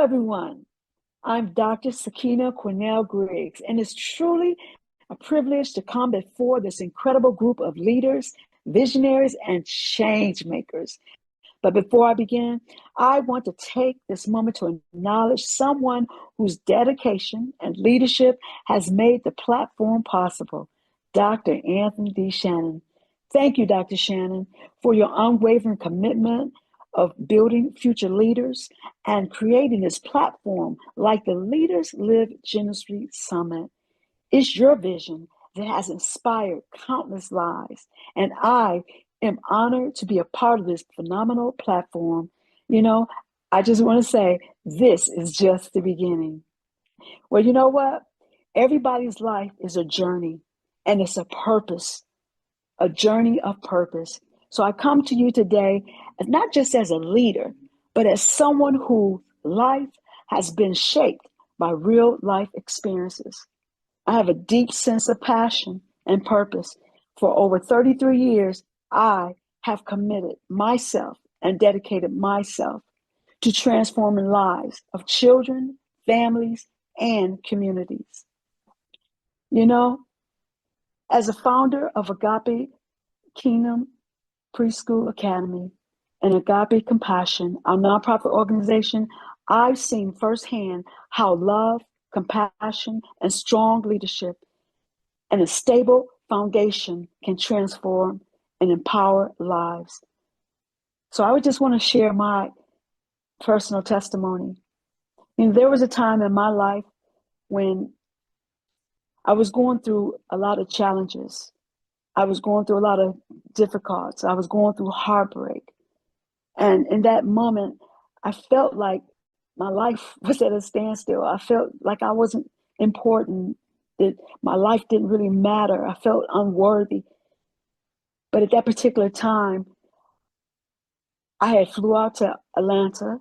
everyone. I'm Dr. Sakina Griggs, and it's truly a privilege to come before this incredible group of leaders, visionaries, and change makers. But before I begin, I want to take this moment to acknowledge someone whose dedication and leadership has made the platform possible, Dr. Anthony D. Shannon. Thank you, Dr. Shannon, for your unwavering commitment of building future leaders and creating this platform like the Leaders Live Generously Summit. It's your vision that has inspired countless lives, and I am honored to be a part of this phenomenal platform. You know, I just want to say this is just the beginning. Well, you know what? Everybody's life is a journey, and it's a journey of purpose. So I come to you today not just as a leader, but as someone whose life has been shaped by real life experiences. I have a deep sense of passion and purpose. For over 33 years, I have committed myself and dedicated myself to transforming lives of children, families, and communities. You know, as a founder of Agape Kingdom Preschool Academy and Agape Compassion, our nonprofit organization, I've seen firsthand how love, compassion, and strong leadership and a stable foundation can transform and empower lives. So I would just want to share my personal testimony. There was a time in my life when I was going through a lot of challenges. I was going through a lot of difficulties. I was going through heartbreak. And in that moment, I felt like my life was at a standstill. I felt like I wasn't important, that my life didn't really matter. I felt unworthy. But at that particular time, I had flew out to Atlanta.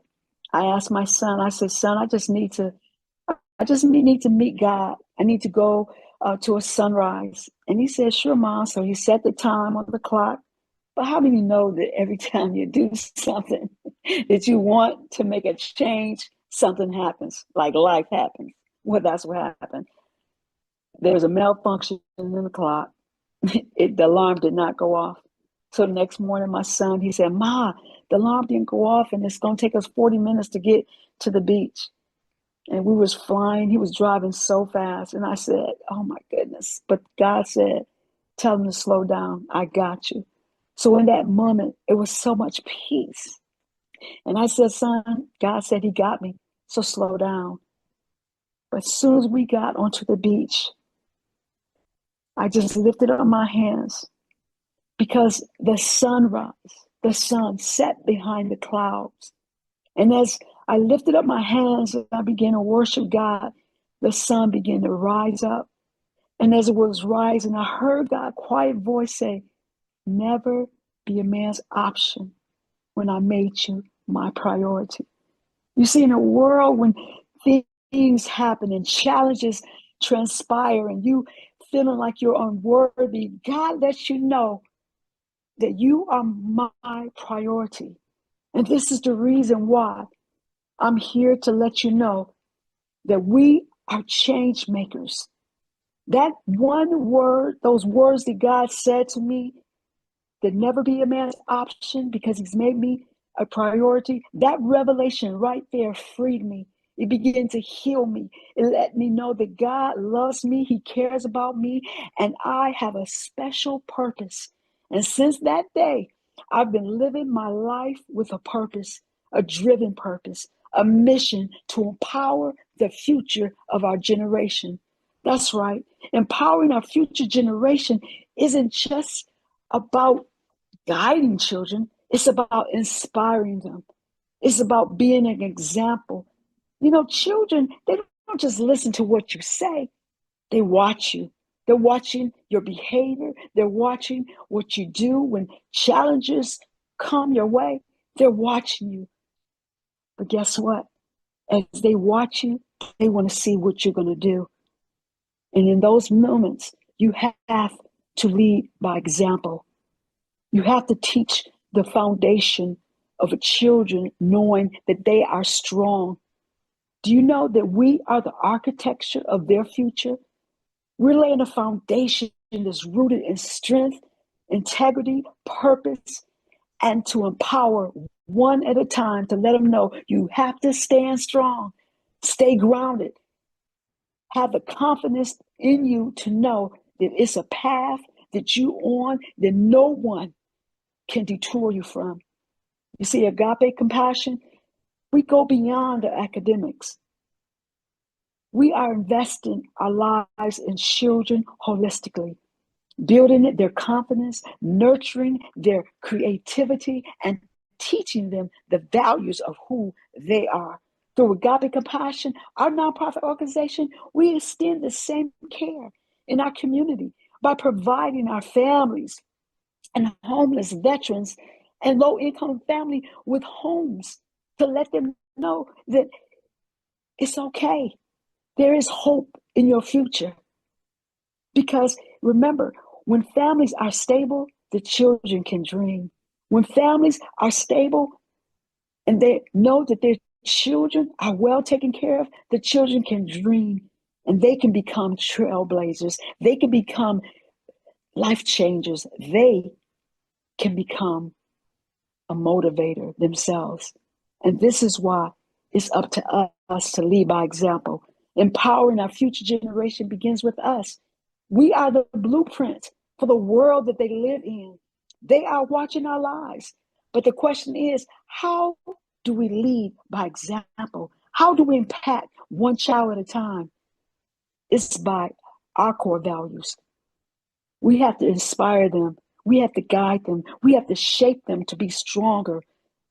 I asked my son, I said, son, I just need to meet God. I need to go to a sunrise. And he said, sure, Mom. So he set the time on the clock. But how do you know that every time you do something that you want to make a change, something happens, like life happens? Well, that's what happened. There was a malfunction in the clock. The alarm did not go off. So the next morning, my son, he said, Ma, the alarm didn't go off, and it's going to take us 40 minutes to get to the beach. And we was flying. He was driving so fast. And I said, oh, my goodness. But God said, tell him to slow down. I got you. So in that moment, it was so much peace. And I said, son, God said he got me. So slow down. But as soon as we got onto the beach, I just lifted up my hands because the sun set behind the clouds. And as I lifted up my hands and I began to worship God, the sun began to rise up. And as it was rising, I heard God's quiet voice say, never be a man's option when I made you my priority. You see, in a world when things happen and challenges transpire and you feeling like you're unworthy, God lets you know that you are my priority. And this is the reason why I'm here to let you know that we are change makers. That one word, those words that God said to me, that never be a man's option because he's made me a priority, that revelation right there freed me. It began to heal me. It let me know that God loves me, he cares about me, and I have a special purpose. And since that day, I've been living my life with a purpose, a driven purpose, a mission to empower the future of our generation. That's right. Empowering our future generation isn't just about guiding children. It's about inspiring them. It's about being an example. Children, they don't just listen to what you say. They watch you. They're watching your behavior. They're watching what you do when challenges come your way. They're watching you. But guess what? As they watch you, they want to see what you're going to do. And in those moments, you have to lead by example. You have to teach the foundation of children knowing that they are strong. Do you know that we are the architecture of their future? We're laying a foundation that's rooted in strength, integrity, purpose, and to empower one at a time to let them know you have to stand strong, stay grounded, have the confidence in you to know that it's a path that you on that no one can detour you from. You see, agape compassion, we go beyond the academics. We are investing our lives in children holistically, building their confidence, nurturing their creativity, and teaching them the values of who they are. Through Agape Compassion, our nonprofit organization, we extend the same care in our community by providing our families and homeless veterans and low-income family with homes to let them know that it's okay. There is hope in your future. Because remember, when families are stable, the children can dream. When families are stable and they know that their children are well taken care of, the children can dream and they can become trailblazers. They can become life changers. They can become a motivator themselves. And this is why it's up to us to lead by example. Empowering our future generation begins with us. We are the blueprint for the world that they live in. They are watching our lives. But the question is, how do we lead by example? How do we impact one child at a time? It's by our core values. We have to inspire them. We have to guide them. We have to shape them to be stronger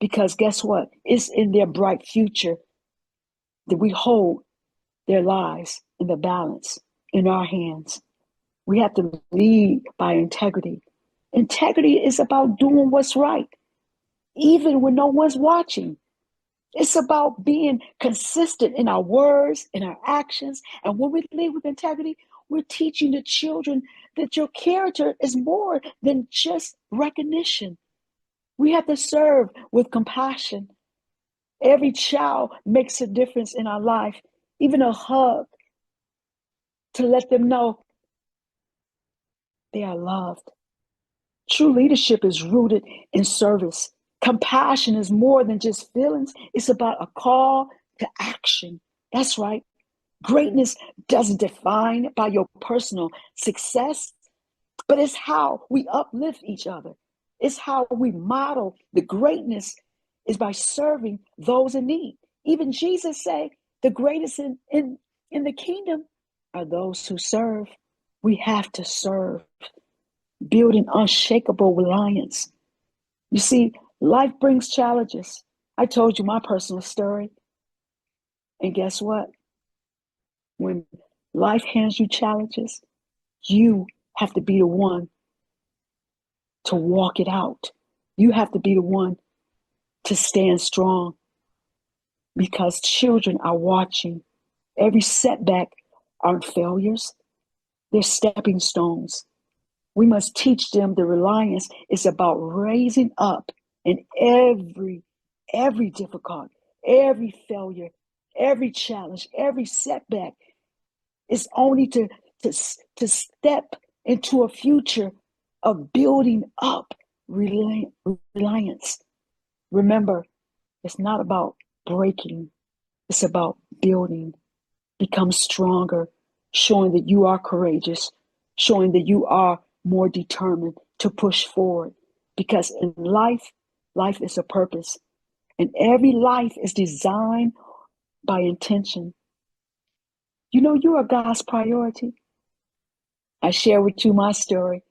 because guess what? It's in their bright future that we hold their lives in the balance in our hands. We have to lead by integrity. Integrity is about doing what's right, even when no one's watching. It's about being consistent in our words, in our actions. And when we lead with integrity, we're teaching the children that your character is more than just recognition. We have to serve with compassion. Every child makes a difference in our life, even a hug to let them know they are loved. True leadership is rooted in service. Compassion is more than just feelings, it's about a call to action. That's right. Greatness doesn't define by your personal success, but it's how we uplift each other. It's how we model the greatness is by serving those in need. Even Jesus said, the greatest in the kingdom are those who serve. We have to serve, building unshakable reliance. You see, life brings challenges. I told you my personal story. And guess what? When life hands you challenges, you have to be the one to walk it out. You have to be the one to stand strong because children are watching. Every setback aren't failures, they're stepping stones. We must teach them the reliance is about raising up in every difficult, every failure, every challenge, every setback is only to step into a future of building up reliance. Remember, it's not about breaking, it's about building. Become stronger, showing that you are courageous, showing that you are more determined to push forward. Because in life, life is a purpose. And every life is designed by intention. You know, you are God's priority. I share with you my story,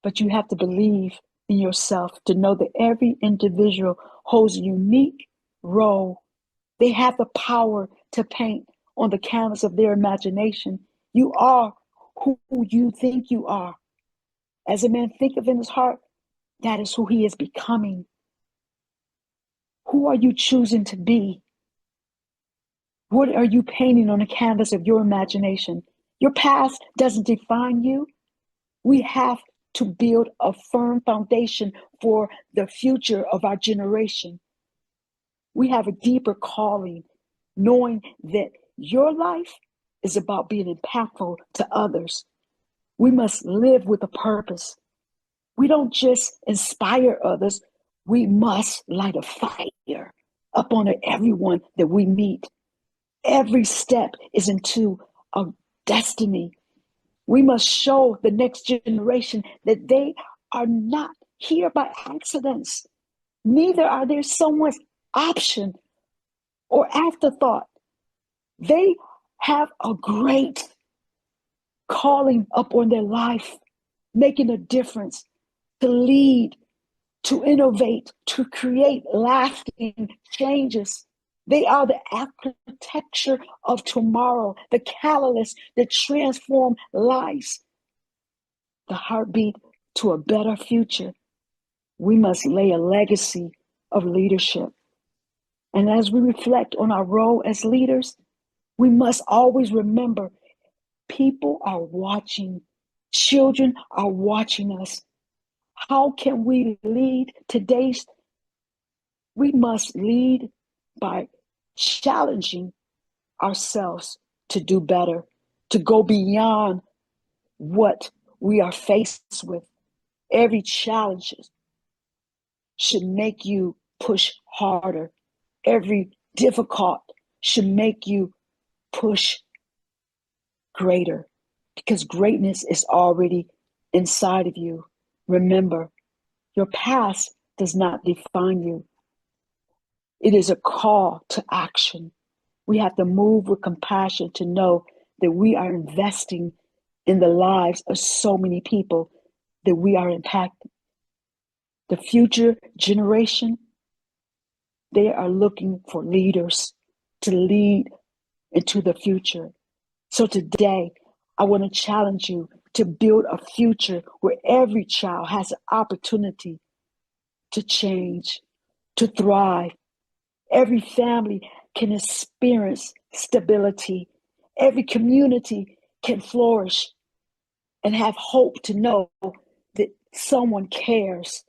but you have to believe in yourself to know that every individual holds a unique role. They have the power to paint on the canvas of their imagination. You are who you think you are. As a man thinketh in his heart, that is who he is becoming. Who are you choosing to be? What are you painting on the canvas of your imagination? Your past doesn't define you. We have to build a firm foundation for the future of our generation. We have a deeper calling knowing that your life is about being impactful to others. We must live with a purpose. We don't just inspire others, we must light a fire up on everyone that we meet. Every step is into a destiny. We must show the next generation that they are not here by accidents. Neither are they someone's option or afterthought. They have a great calling up on their life, making a difference, to lead, to innovate, to create lasting changes. They are the architecture of tomorrow, the catalyst that transform lives, the heartbeat to a better future. We must lay a legacy of leadership. And as we reflect on our role as leaders, we must always remember people are watching, children are watching us. How can we lead today's? We must lead by challenging ourselves to do better, to go beyond what we are faced with. Every challenge should make you push harder. Every difficult should make you push greater, because greatness is already inside of you. Remember, your past does not define you. It is a call to action. We have to move with compassion to know that we are investing in the lives of so many people that we are impacting. The future generation, they are looking for leaders to lead into the future. So today, I want to challenge you to build a future where every child has an opportunity to change, to thrive. Every family can experience stability. Every community can flourish and have hope to know that someone cares.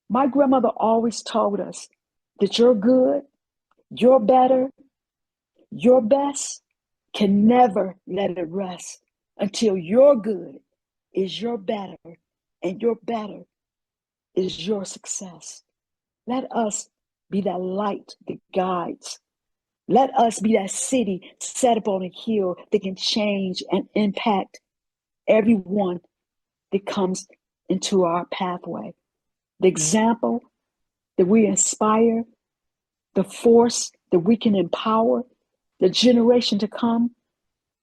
My grandmother always told us that your good, your better, your best can never let it rest until your good is your better and your better is your success. Let us be that light that guides. Let us be that city set up on a hill that can change and impact everyone that comes into our pathway. The example that we inspire, the force that we can empower, the generation to come,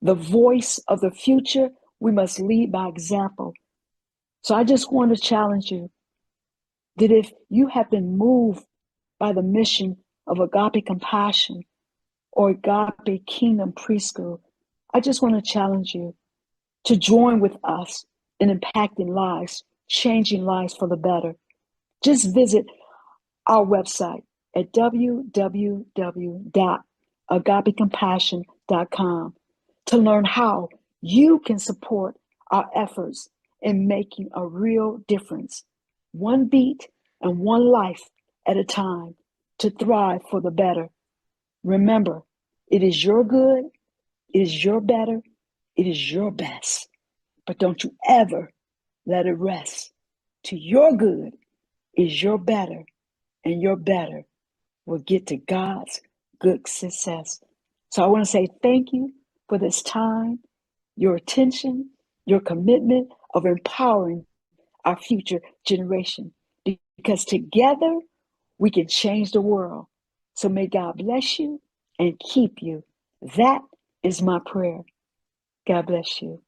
the voice of the future, we must lead by example. So I just want to challenge you that if you have been moved by the mission of Agape Compassion or Agape Kingdom Preschool, I just want to challenge you to join with us in impacting lives, changing lives for the better. Just visit our website at www.agapecompassion.com to learn how you can support our efforts in making a real difference, one beat and one life at a time, to thrive for the better. Remember, it is your good, it is your better, it is your best. But don't you ever let it rest. To your good is your better, and your better will get to God's good success. So I want to say thank you for this time, your attention, your commitment of empowering our future generation, because together we can change the world. So may God bless you and keep you. That is my prayer. God bless you.